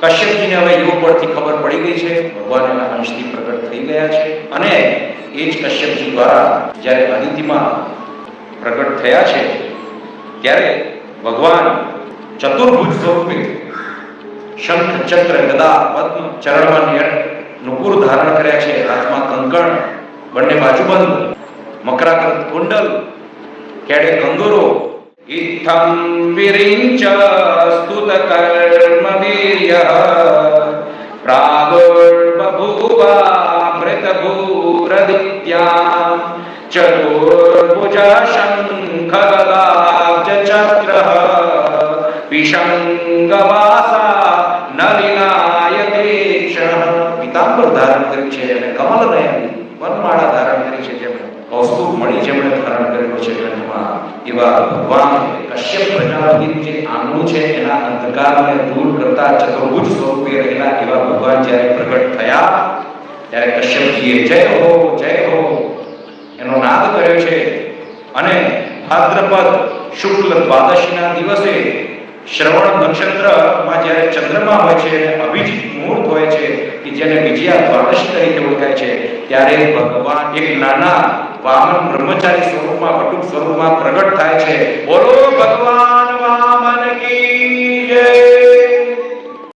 કશ્યપજીને હવે યોગ બળથી ખબર પડી ગઈ છે, ભગવાન એના અંશથી પ્રગટ થઈ ગયા છે અને એ જ કશ્યપજી દ્વારા જ્યારે અદિતિમાં પ્રગટ થયા છે ત્યારે ભગવાન ચતુર્ભુજ સ્વરૂપે શંખ ચક્ર ગદા પદ્મ ચરણમાં નુપુર ધારણ કર્યા છે, હાથમાં કંકણ, બંને બાજુબંધ, મકરાકૃત કુંડલ, કેડે કંગુરો, ઇત્થં વિરિંચ સ્તુત કર્મ વીર્ય પ્રાદુર્બભૂવા મૃત ભૂરદિત્યા ચતુર્ભુજ શંખ ગદાબ્જ ચક્ર વિશંગવાસા નલિનાયતેક્ષ. પીતાંબર ધારણ કર્યું છે અને કમલ નયન વનમાળા ધારણ કરી છે, જેમણે કૌસ્તુભ મણી જેમણે ધારણ કરેલો છે ગ્રંથમાં, એવા ભગવાન કશ્યપ પ્રજાપતિ જે આંગણું છે એના અંધકારને દૂર કરતા ચતુર્ભુજ સ્વરૂપે રહેલા એવા ભગવાન જ્યારે પ્રગટ થયા ત્યારે કશ્યપજીએ જય હો એનો નાદ કર્યો છે અને ભાદ્રપદ શુક્લ દ્વાદશીના દિવસે શ્રવણ નક્ષત્રમાં જ્યારે ચંદ્રમા હોય છે અને અભિજીત મુહૂર્ત હોય છે કે જેને વિજયા દ્વાદશી તરીકે ઓળખાય છે, ત્યારે ભગવાન એક નાના વામન બ્રહ્મચારી સ્વરૂપમાં વટુક સ્વરૂપમાં પ્રગટ થાય છે. બોલો ભગવાન વામન કી જય.